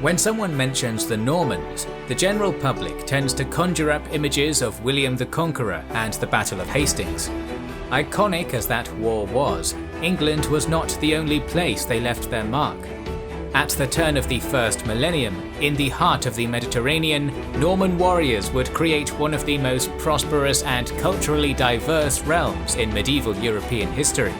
When someone mentions the Normans, the general public tends to conjure up images of William the Conqueror and the Battle of Hastings. Iconic as that war was, England was not the only place they left their mark. At the turn of the first millennium, in the heart of the Mediterranean, Norman warriors would create one of the most prosperous and culturally diverse realms in medieval European history.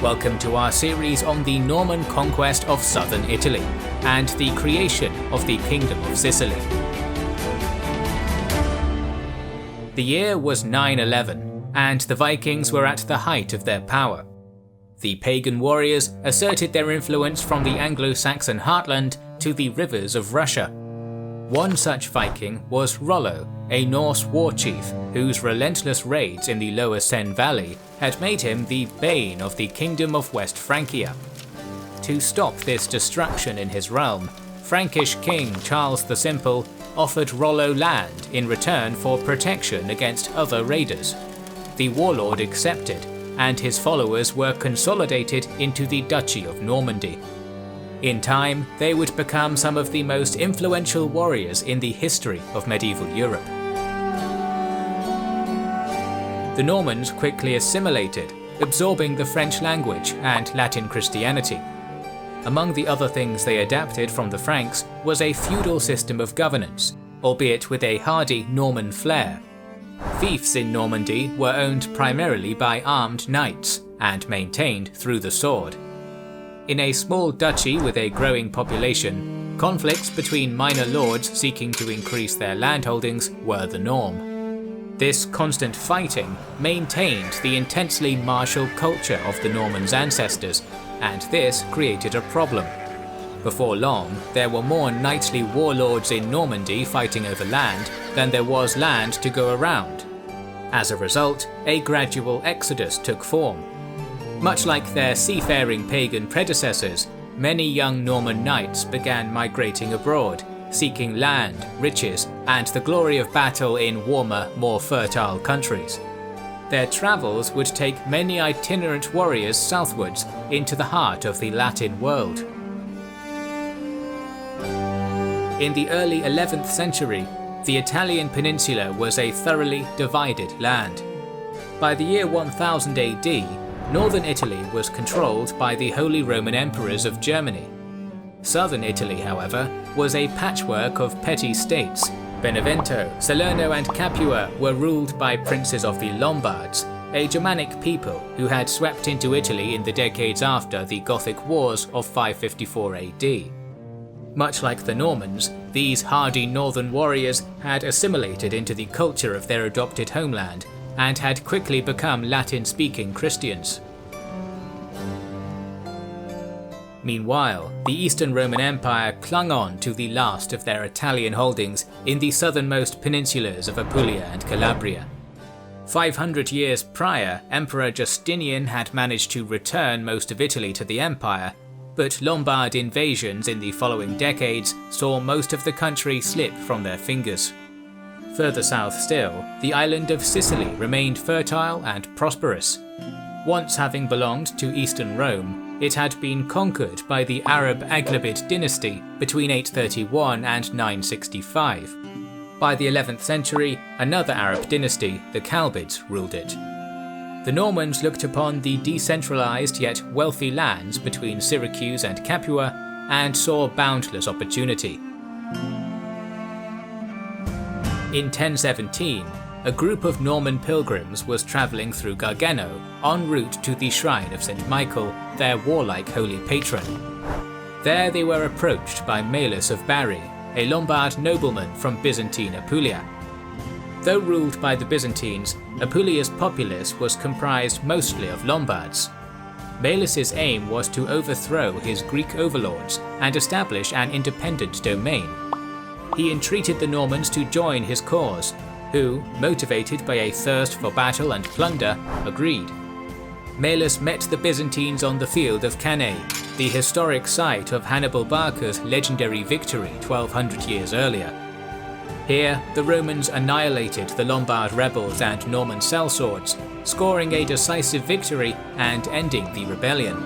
Welcome to our series on the Norman conquest of southern Italy and the creation of the Kingdom of Sicily. The year was 911, and the Vikings were at the height of their power. The Pagan Warriors asserted their influence from the Anglo-Saxon heartland to the rivers of Russia. One such Viking was Rollo, a Norse war chief whose relentless raids in the lower Seine Valley had made him the bane of the Kingdom of West Francia. To stop this destruction in his realm, Frankish King Charles the Simple offered Rollo land in return for protection against other raiders. The warlord accepted, and his followers were consolidated into the Duchy of Normandy. In time, they would become some of the most influential warriors in the history of medieval Europe. The Normans quickly assimilated, absorbing the French language and Latin Christianity. Among the other things they adapted from the Franks was a feudal system of governance, albeit with a hardy Norman flair. Fiefs in Normandy were owned primarily by armed knights and maintained through the sword. In a small duchy with a growing population, conflicts between minor lords seeking to increase their landholdings were the norm. This constant fighting maintained the intensely martial culture of the Normans' ancestors, and this created a problem. Before long, there were more knightly warlords in Normandy fighting over land than there was land to go around. As a result, a gradual exodus took form. Much like their seafaring pagan predecessors, many young Norman knights began migrating abroad, seeking land, riches, and the glory of battle in warmer, more fertile countries. Their travels would take many itinerant warriors southwards into the heart of the Latin world. In the early 11th century, the Italian peninsula was a thoroughly divided land. By the year 1000 AD, northern Italy was controlled by the Holy Roman Emperors of Germany. Southern Italy, however, was a patchwork of petty states. Benevento, Salerno and Capua were ruled by princes of the Lombards, a Germanic people who had swept into Italy in the decades after the Gothic Wars of 554 AD. Much like the Normans, these hardy northern warriors had assimilated into the culture of their adopted homeland and had quickly become Latin-speaking Christians. Meanwhile, the Eastern Roman Empire clung on to the last of their Italian holdings in the southernmost peninsulas of Apulia and Calabria. 500 years prior, Emperor Justinian had managed to return most of Italy to the empire, but Lombard invasions in the following decades saw most of the country slip from their fingers. Further south still, the island of Sicily remained fertile and prosperous. Once having belonged to Eastern Rome, it had been conquered by the Arab Aghlabid dynasty between 831 and 965. By the 11th century, another Arab dynasty, the Kalbids, ruled it. The Normans looked upon the decentralized yet wealthy lands between Syracuse and Capua and saw boundless opportunity. In 1017, a group of Norman pilgrims was travelling through Gargano en route to the shrine of St. Michael, their warlike holy patron. There they were approached by Malus of Bari, a Lombard nobleman from Byzantine Apulia. Though ruled by the Byzantines, Apulia's populace was comprised mostly of Lombards. Malus's aim was to overthrow his Greek overlords and establish an independent domain. He entreated the Normans to join his cause, who, motivated by a thirst for battle and plunder, agreed. Malus met the Byzantines on the field of Cannae, the historic site of Hannibal Barca's legendary victory 1200 years earlier. Here, the Romans annihilated the Lombard rebels and Norman sellswords, scoring a decisive victory and ending the rebellion.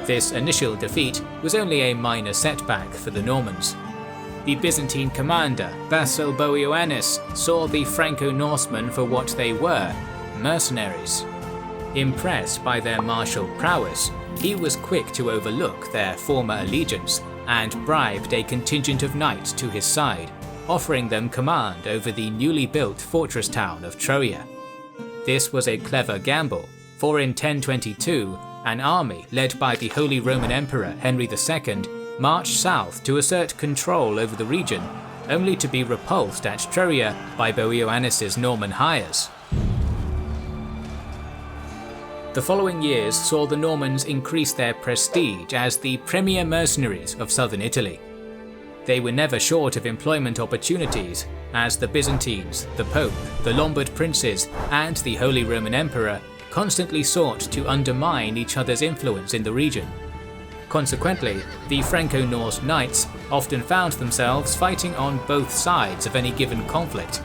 This initial defeat was only a minor setback for the Normans. The Byzantine commander, Basil Boioannis, saw the Franco-Norsemen for what they were, mercenaries. Impressed by their martial prowess, he was quick to overlook their former allegiance and bribed a contingent of knights to his side, offering them command over the newly built fortress town of Troia. This was a clever gamble, for in 1022, an army led by the Holy Roman Emperor Henry II marched south to assert control over the region, only to be repulsed at Troia by Boioannis' Norman hires. The following years saw the Normans increase their prestige as the premier mercenaries of southern Italy. They were never short of employment opportunities, as the Byzantines, the Pope, the Lombard princes, and the Holy Roman Emperor constantly sought to undermine each other's influence in the region. Consequently, the Franco-Norse knights often found themselves fighting on both sides of any given conflict.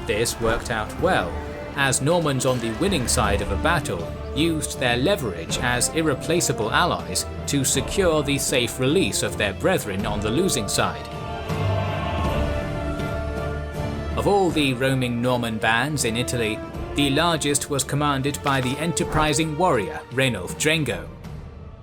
This worked out well, as Normans on the winning side of a battle used their leverage as irreplaceable allies to secure the safe release of their brethren on the losing side. Of all the roaming Norman bands in Italy, the largest was commanded by the enterprising warrior Raynald Gengo.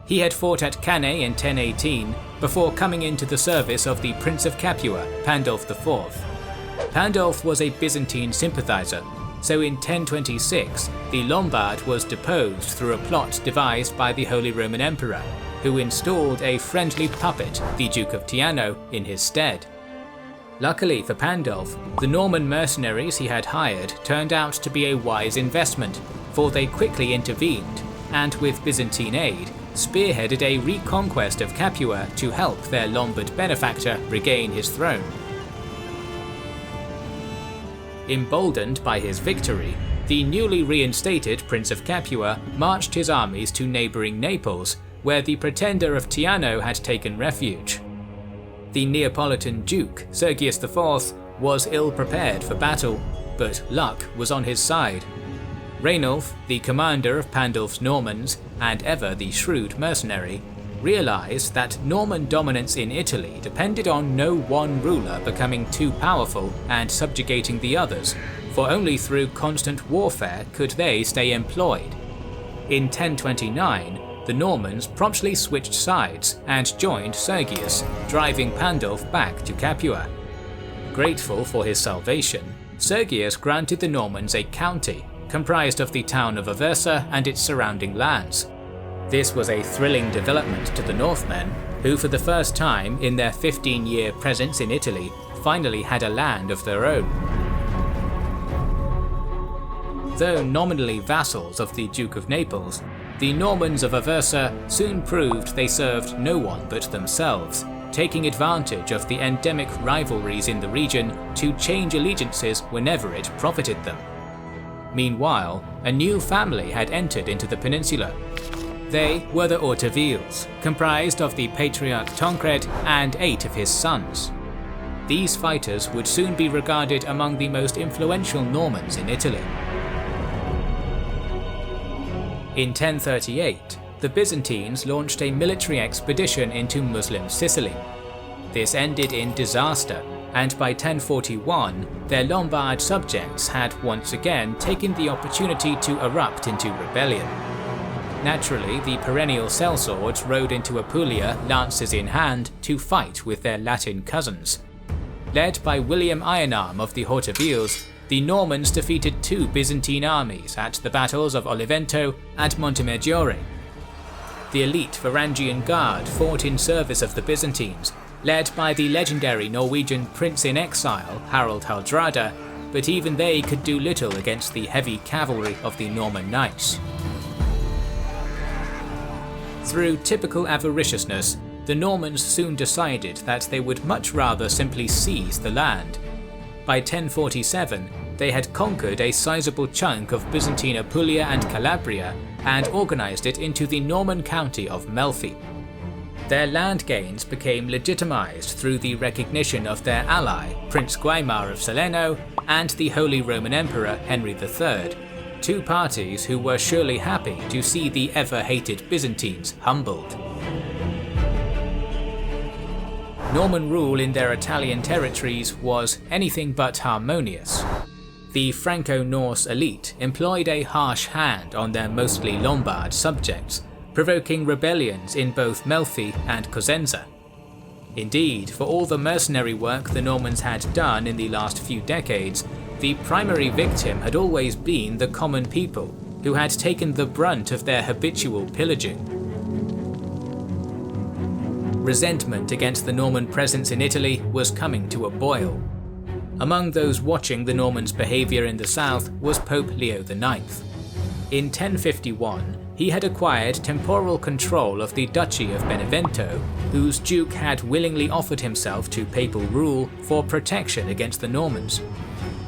He had fought at Cannae in 1018 before coming into the service of the Prince of Capua, Pandulf IV. Pandulf was a Byzantine sympathizer, so in 1026 the Lombard was deposed through a plot devised by the Holy Roman Emperor, who installed a friendly puppet, the Duke of Teano, in his stead. Luckily for Pandulf, the Norman mercenaries he had hired turned out to be a wise investment, for they quickly intervened, and with Byzantine aid, spearheaded a reconquest of Capua to help their Lombard benefactor regain his throne. Emboldened by his victory, the newly reinstated Prince of Capua marched his armies to neighbouring Naples, where the pretender of Teano had taken refuge. The Neapolitan Duke, Sergius IV, was ill-prepared for battle, but luck was on his side. Raynulf, the commander of Pandulf's Normans, and ever the shrewd mercenary, realized that Norman dominance in Italy depended on no one ruler becoming too powerful and subjugating the others, for only through constant warfare could they stay employed. In 1029, the Normans promptly switched sides and joined Sergius, driving Pandulf back to Capua. Grateful for his salvation, Sergius granted the Normans a county, comprised of the town of Aversa and its surrounding lands. This was a thrilling development to the Northmen, who for the first time in their 15-year presence in Italy finally had a land of their own. Though nominally vassals of the Duke of Naples, the Normans of Aversa soon proved they served no one but themselves, taking advantage of the endemic rivalries in the region to change allegiances whenever it profited them. Meanwhile, a new family had entered into the peninsula. They were the Hautevilles, comprised of the patriarch Tancred and 8 of his sons. These fighters would soon be regarded among the most influential Normans in Italy. In 1038, the Byzantines launched a military expedition into Muslim Sicily. This ended in disaster, and by 1041, their Lombard subjects had once again taken the opportunity to erupt into rebellion. Naturally, the perennial sellswords rode into Apulia, lances in hand, to fight with their Latin cousins. Led by William Ironarm of the Hautevilles, the Normans defeated 2 Byzantine armies at the battles of Olivento and Montemaggiore. The elite Varangian Guard fought in service of the Byzantines, led by the legendary Norwegian prince in exile Harald Hardrada, but even they could do little against the heavy cavalry of the Norman knights. Through typical avariciousness, the Normans soon decided that they would much rather simply seize the land. By 1047, they had conquered a sizable chunk of Byzantine Apulia and Calabria and organized it into the Norman county of Melfi. Their land gains became legitimized through the recognition of their ally, Prince Guaimar of Salerno, and the Holy Roman Emperor Henry III, 2 parties who were surely happy to see the ever-hated Byzantines humbled. Norman rule in their Italian territories was anything but harmonious. The Franco-Norse elite employed a harsh hand on their mostly Lombard subjects, provoking rebellions in both Melfi and Cosenza. Indeed, for all the mercenary work the Normans had done in the last few decades, the primary victim had always been the common people, who had taken the brunt of their habitual pillaging. Resentment against the Norman presence in Italy was coming to a boil. Among those watching the Normans' behaviour in the south was Pope Leo IX. In 1051, he had acquired temporal control of the Duchy of Benevento, whose duke had willingly offered himself to papal rule for protection against the Normans.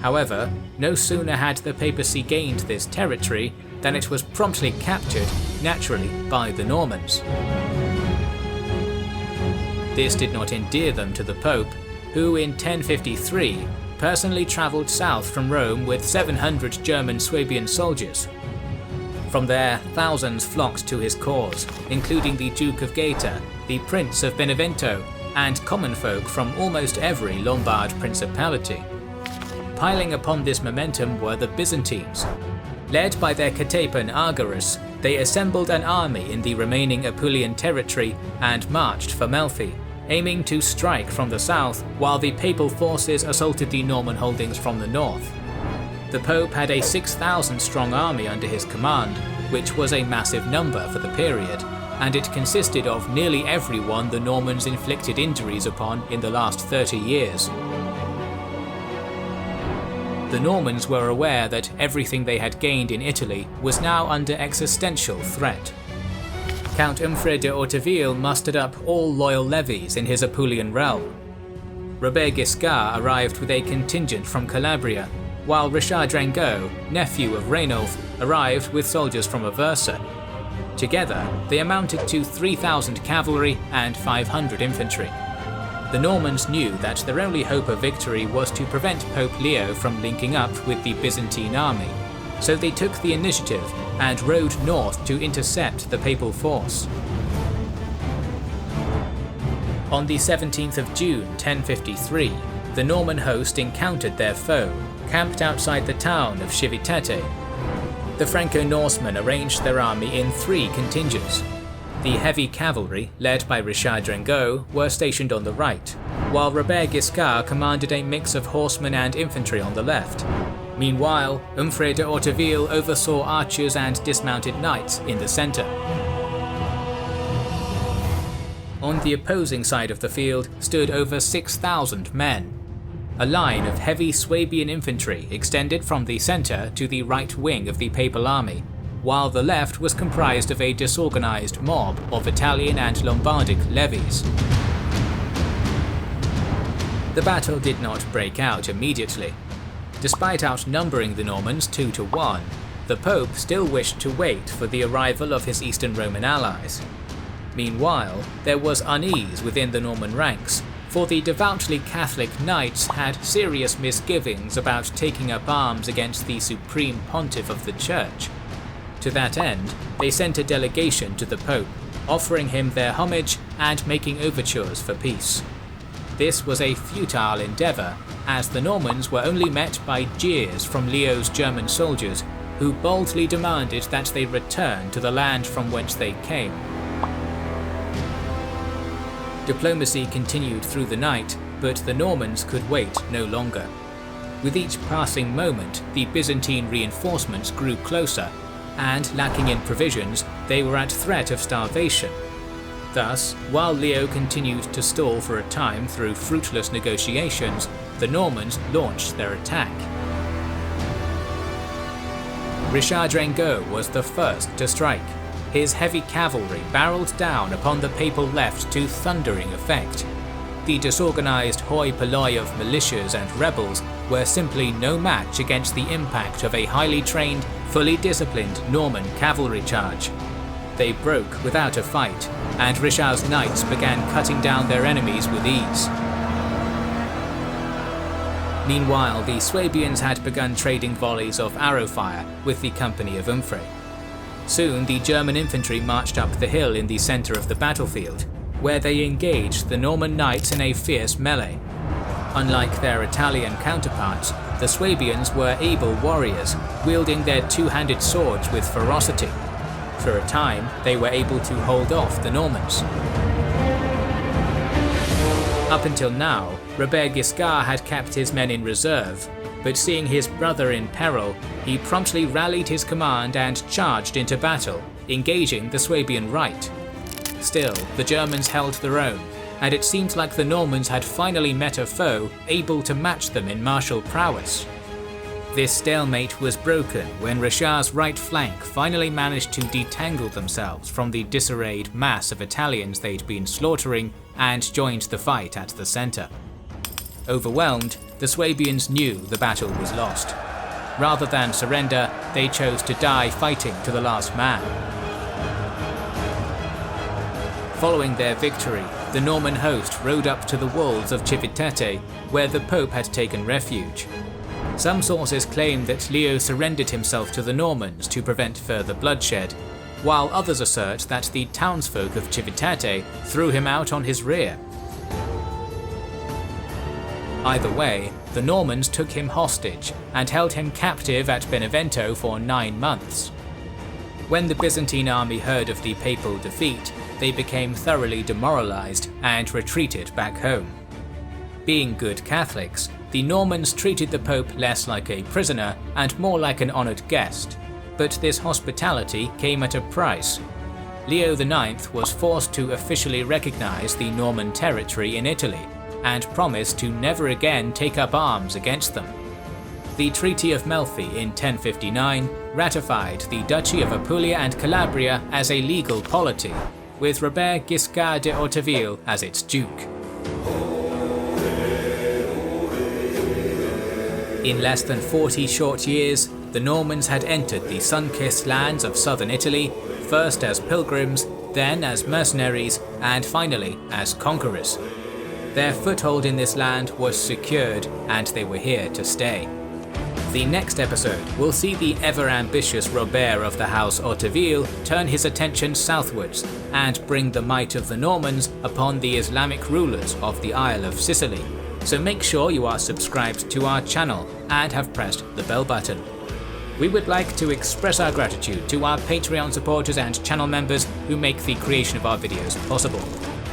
However, no sooner had the papacy gained this territory than it was promptly captured, naturally, by the Normans. This did not endear them to the Pope, who in 1053 personally travelled south from Rome with 700 German Swabian soldiers. From there, thousands flocked to his cause, including the Duke of Gaeta, the Prince of Benevento, and common folk from almost every Lombard principality. Piling upon this momentum were the Byzantines. Led by their Catapan Argarus, they assembled an army in the remaining Apulian territory and marched for Melfi, aiming to strike from the south while the papal forces assaulted the Norman holdings from the north. The Pope had a 6,000-strong army under his command, which was a massive number for the period, and it consisted of nearly everyone the Normans inflicted injuries upon in the last 30 years. The Normans were aware that everything they had gained in Italy was now under existential threat. Count Humphrey de Hauteville mustered up all loyal levies in his Apulian realm. Robert Guiscard arrived with a contingent from Calabria, while Raynald Gengo, nephew of Raynald, arrived with soldiers from Aversa. Together, they amounted to 3,000 cavalry and 500 infantry. The Normans knew that their only hope of victory was to prevent Pope Leo from linking up with the Byzantine army, so they took the initiative and rode north to intercept the papal force. On the 17th of June 1053, the Norman host encountered their foe, camped outside the town of Civitate. The Franco-Norsemen arranged their army in 3 contingents. The heavy cavalry, led by Raynald Gengo, were stationed on the right, while Robert Guiscard commanded a mix of horsemen and infantry on the left. Meanwhile, Humphrey de Hauteville oversaw archers and dismounted knights in the centre. On the opposing side of the field stood over 6,000 men. A line of heavy Swabian infantry extended from the centre to the right wing of the papal army, while the left was comprised of a disorganized mob of Italian and Lombardic levies. The battle did not break out immediately. Despite outnumbering the Normans 2-1, the Pope still wished to wait for the arrival of his Eastern Roman allies. Meanwhile, there was unease within the Norman ranks, for the devoutly Catholic knights had serious misgivings about taking up arms against the supreme pontiff of the Church. To that end, they sent a delegation to the Pope, offering him their homage and making overtures for peace. This was a futile endeavour, as the Normans were only met by jeers from Leo's German soldiers, who boldly demanded that they return to the land from whence they came. Diplomacy continued through the night, but the Normans could wait no longer. With each passing moment, the Byzantine reinforcements grew closer, and lacking in provisions, they were at threat of starvation. Thus, while Leo continued to stall for a time through fruitless negotiations, the Normans launched their attack. Raynald Gengo was the first to strike. His heavy cavalry barreled down upon the papal left to thundering effect. The disorganized hoi polloi of militias and rebels were simply no match against the impact of a highly trained, fully disciplined Norman cavalry charge. They broke without a fight, and Raynald's knights began cutting down their enemies with ease. Meanwhile, the Swabians had begun trading volleys of arrow fire with the company of Humphrey. Soon the German infantry marched up the hill in the centre of the battlefield. where they engaged the Norman knights in a fierce melee. Unlike their Italian counterparts, the Swabians were able warriors, wielding their two-handed swords with ferocity. For a time, they were able to hold off the Normans. Up until now, Robert Guiscard had kept his men in reserve, but seeing his brother in peril, he promptly rallied his command and charged into battle, engaging the Swabian right. Still, the Germans held their own, and it seemed like the Normans had finally met a foe able to match them in martial prowess. This stalemate was broken when Richard's right flank finally managed to detangle themselves from the disarrayed mass of Italians they'd been slaughtering and joined the fight at the centre. Overwhelmed, the Swabians knew the battle was lost. Rather than surrender, they chose to die fighting to the last man. Following their victory, the Norman host rode up to the walls of Civitate, where the Pope had taken refuge. Some sources claim that Leo surrendered himself to the Normans to prevent further bloodshed, while others assert that the townsfolk of Civitate threw him out on his rear. Either way, the Normans took him hostage and held him captive at Benevento for 9 months. When the Byzantine army heard of the papal defeat, they became thoroughly demoralized and retreated back home. Being good Catholics, the Normans treated the Pope less like a prisoner and more like an honored guest, but this hospitality came at a price. Leo IX was forced to officially recognize the Norman territory in Italy, and promised to never again take up arms against them. The Treaty of Melfi in 1059 ratified the Duchy of Apulia and Calabria as a legal polity, with Robert Guiscard de Hauteville as its duke. In less than 40 short years, the Normans had entered the sun-kissed lands of southern Italy, first as pilgrims, then as mercenaries, and finally as conquerors. Their foothold in this land was secured, and they were here to stay. The next episode will see the ever-ambitious Robert of the House Hauteville turn his attention southwards and bring the might of the Normans upon the Islamic rulers of the Isle of Sicily. So make sure you are subscribed to our channel and have pressed the bell button. We would like to express our gratitude to our Patreon supporters and channel members who make the creation of our videos possible.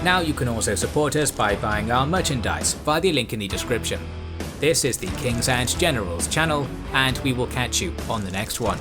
Now you can also support us by buying our merchandise via the link in the description. This is the Kings and Generals channel, and we will catch you on the next one.